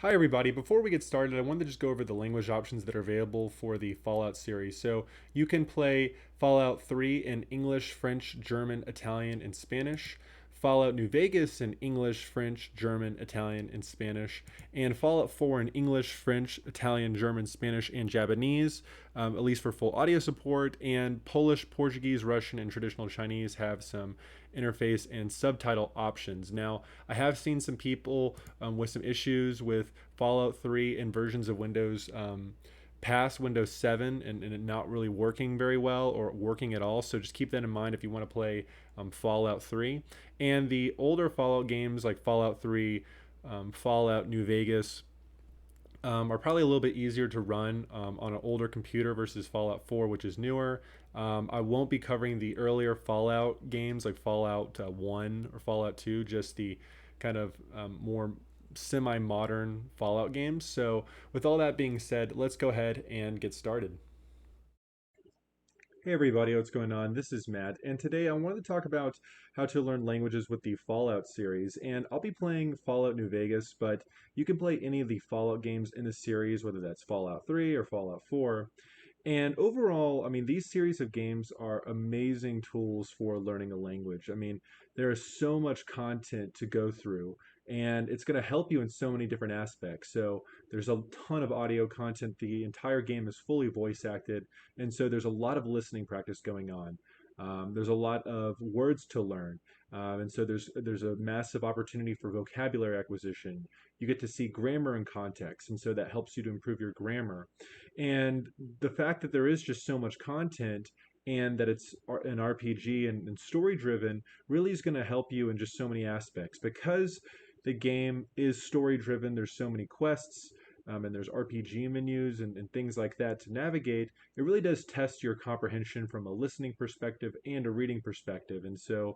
Hi, everybody. Before we get started, I wanted to just go over the language options that are available for the Fallout series. So you can play Fallout 3 in English, French, German, Italian, and Spanish. Fallout New Vegas in English, French, German, Italian, and Spanish, and Fallout 4 in English, French, Italian, German, Spanish, and Japanese, at least for full audio support. And Polish, Portuguese, Russian, and traditional Chinese have some interface and subtitle options. Now, I have seen some people with some issues with Fallout 3 and versions of Windows past Windows 7 and it not really working very well or working at all. So just keep that in mind if you want to play Fallout 3. And the older Fallout games like Fallout 3, Fallout New Vegas, are probably a little bit easier to run on an older computer versus Fallout 4, which is newer. I won't be covering the earlier Fallout games like Fallout 1 or Fallout 2, just the kind of more semi modern Fallout games. So, with all that being said, let's go ahead and get started. Hey everybody, what's going on? This is Matt, and today I wanted to talk about how to learn languages with the Fallout series. And I'll be playing Fallout New Vegas, but you can play any of the Fallout games in the series, whether that's Fallout 3 or Fallout 4. And overall, I mean, these series of games are amazing tools for learning a language. I mean, there is so much content to go through, and it's going to help you in so many different aspects. So, there's a ton of audio content. The entire game is fully voice acted, and so there's a lot of listening practice going on. There's a lot of words to learn, and so there's a massive opportunity for vocabulary acquisition. You get to see grammar and context, and so that helps you to improve your grammar. And the fact that there is just so much content and that it's an RPG and story driven really is going to help you in just so many aspects because the game is story driven. There's so many quests. And there's RPG menus and things like that to navigate. It really does test your comprehension from a listening perspective and a reading perspective. And so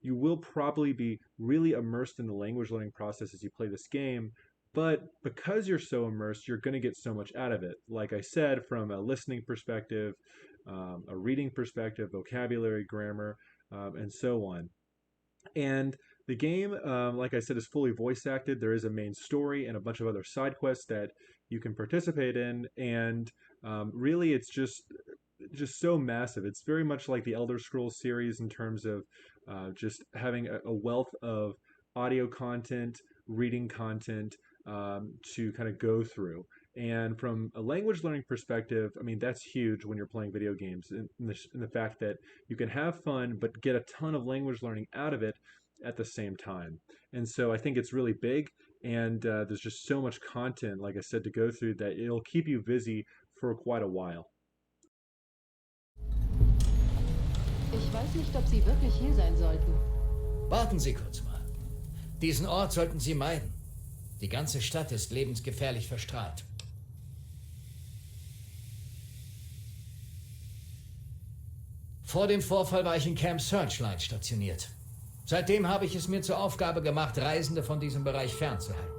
you will probably be really immersed in the language learning process as you play this game, but because you're so immersed, you're going to get so much out of it. Like I said, from a listening perspective, a reading perspective, vocabulary, grammar, and so on. And the game, like I said, is fully voice acted. There is a main story and a bunch of other side quests that you can participate in. And really, it's just so massive. It's very much like the Elder Scrolls series in terms of just having a wealth of audio content, reading content to kind of go through. And from a language learning perspective, I mean, that's huge when you're playing video games, in the fact that you can have fun, but get a ton of language learning out of it at the same time. And so I think it's really big, and there's just so much content, like I said, to go through that it'll keep you busy for quite a while. Ich weiß nicht, ob Sie wirklich hier sein sollten. Warten Sie kurz mal. Diesen Ort sollten Sie meiden. Die ganze Stadt ist lebensgefährlich verstrahlt. Vor dem Vorfall war ich in Camp Searchlight stationiert. Seitdem habe ich es mir zur Aufgabe gemacht, Reisende von diesem Bereich fernzuhalten.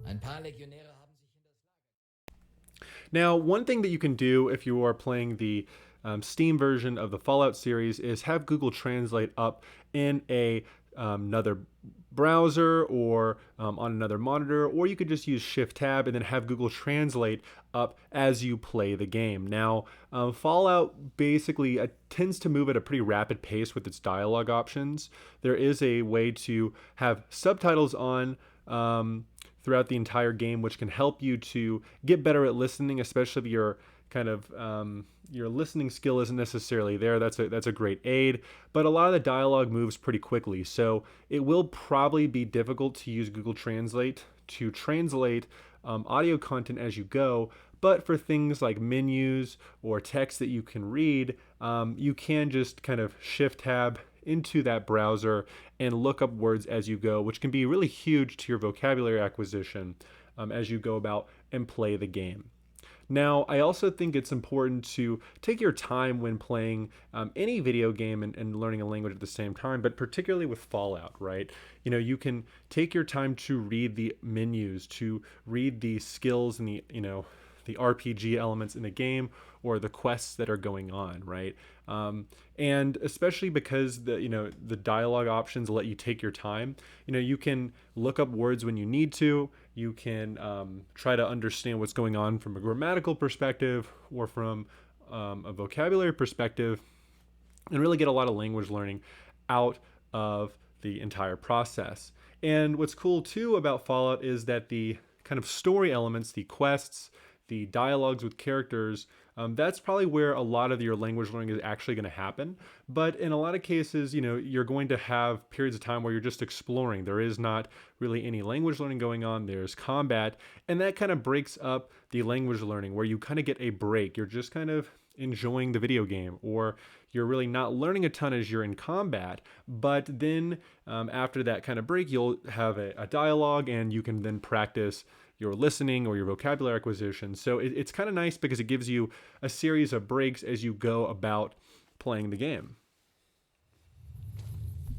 Ein paar Legionäre haben sich in das Now, one thing that you can do if you are playing the Steam version of the Fallout series is have Google Translate up in another browser or on another monitor, or you could just use Shift Tab and then have Google Translate up as you play the game. Now, Fallout basically tends to move at a pretty rapid pace with its dialogue options. There is a way to have subtitles on. Throughout the entire game, which can help you to get better at listening, especially if your kind of your listening skill isn't necessarily there. That's a great aid, but a lot of the dialogue moves pretty quickly, so it will probably be difficult to use Google Translate to translate audio content as you go. But for things like menus or text that you can read, you can just kind of shift tab into that browser and look up words as you go, which can be really huge to your vocabulary acquisition as you go about and play the game. Now, I also think it's important to take your time when playing any video game and learning a language at the same time, but particularly with Fallout, right? You know, you can take your time to read the menus, to read the skills and the RPG elements in the game or the quests that are going on, right? And especially because the dialogue options let you take your time. You can look up words when you need to. You can try to understand what's going on from a grammatical perspective or from a vocabulary perspective, and really get a lot of language learning out of the entire process. And what's cool too about Fallout is that the kind of story elements, the quests, the dialogues with characters, that's probably where a lot of your language learning is actually going to happen. But in a lot of cases, you're going to have periods of time where you're just exploring. There is not really any language learning going on. There's combat, and that kind of breaks up the language learning, where you kind of get a break. You're just kind of enjoying the video game, or you're really not learning a ton as you're in combat. But then after that kind of break, you'll have a dialogue, and you can then practice your listening or your vocabulary acquisition. So it's kind of nice because it gives you a series of breaks as you go about playing the game.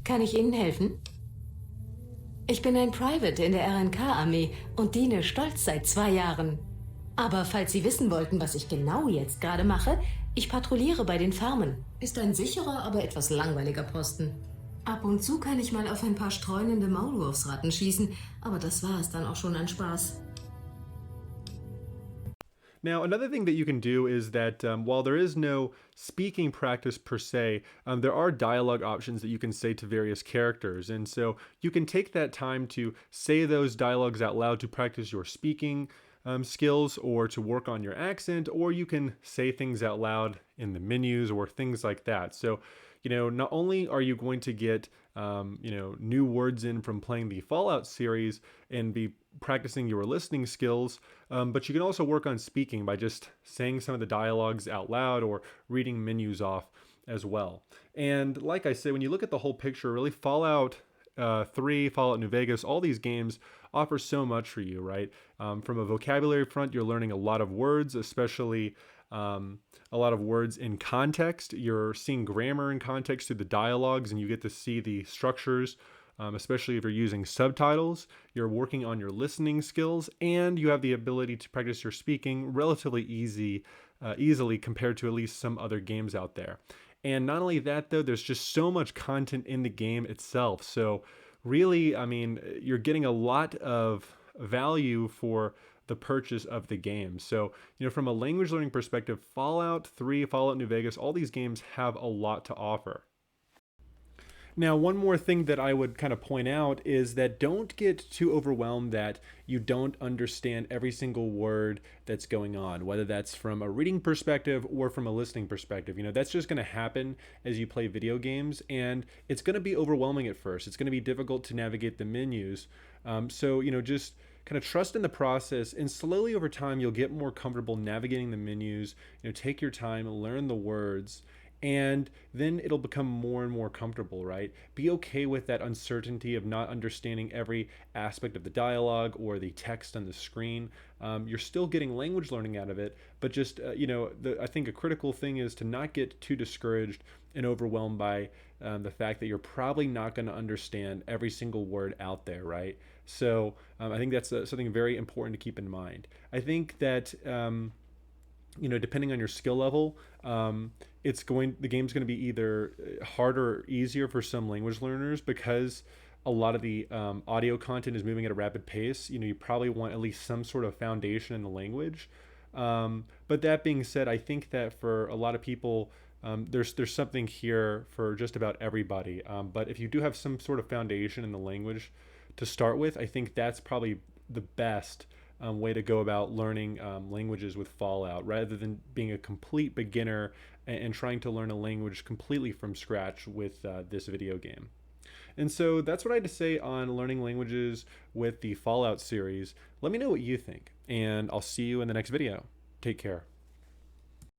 Kann ich Ihnen helfen? Ich bin ein Private in der RNK-Armee und diene stolz seit 2 Jahren. Aber falls Sie wissen wollten, was ich genau jetzt gerade mache, ich patrouilliere bei den Farmen. Ist ein sicherer, aber etwas langweiliger Posten. Ab und zu kann ich mal auf ein paar streunende Maulwurfsratten schießen, aber das war es dann auch schon an Spaß. Now, another thing that you can do is that while there is no speaking practice per se, there are dialogue options that you can say to various characters. And so you can take that time to say those dialogues out loud to practice your speaking skills or to work on your accent, or you can say things out loud in the menus or things like that. So, not only are you going to get, new words in from playing the Fallout series and be practicing your listening skills, but you can also work on speaking by just saying some of the dialogues out loud or reading menus off as well. And like I said, when you look at the whole picture, really Fallout 3, Fallout New Vegas, all these games offer so much for you, right? From a vocabulary front, you're learning a lot of words, especially a lot of words in context. You're seeing grammar in context through the dialogues, and you get to see the structures, especially if you're using subtitles. You're working on your listening skills, and you have the ability to practice your speaking relatively easily compared to at least some other games out there. And not only that, though, there's just so much content in the game itself. So really, you're getting a lot of value for the purchase of the game. So, from a language learning perspective, Fallout 3, Fallout New Vegas, all these games have a lot to offer. Now, one more thing that I would kind of point out is that don't get too overwhelmed that you don't understand every single word that's going on, whether that's from a reading perspective or from a listening perspective. That's just going to happen as you play video games, and it's going to be overwhelming at first. It's going to be difficult to navigate the menus. So, just kind of trust in the process, and slowly over time, you'll get more comfortable navigating the menus. Take your time, learn the words, and then it'll become more and more comfortable, right? Be okay with that uncertainty of not understanding every aspect of the dialogue or the text on the screen. You're still getting language learning out of it, but just, I think a critical thing is to not get too discouraged and overwhelmed by the fact that you're probably not going to understand every single word out there, right? So I think that's something very important to keep in mind. I think that depending on your skill level, the game's going to be either harder or easier for some language learners because a lot of the audio content is moving at a rapid pace. You probably want at least some sort of foundation in the language. But that being said, I think that for a lot of people, there's something here for just about everybody. But if you do have some sort of foundation in the language to start with, I think that's probably the best way to go about learning languages with Fallout, rather than being a complete beginner and trying to learn a language completely from scratch with this video game. And so that's what I had to say on learning languages with the Fallout series. Let me know what you think, and I'll see you in the next video. Take care.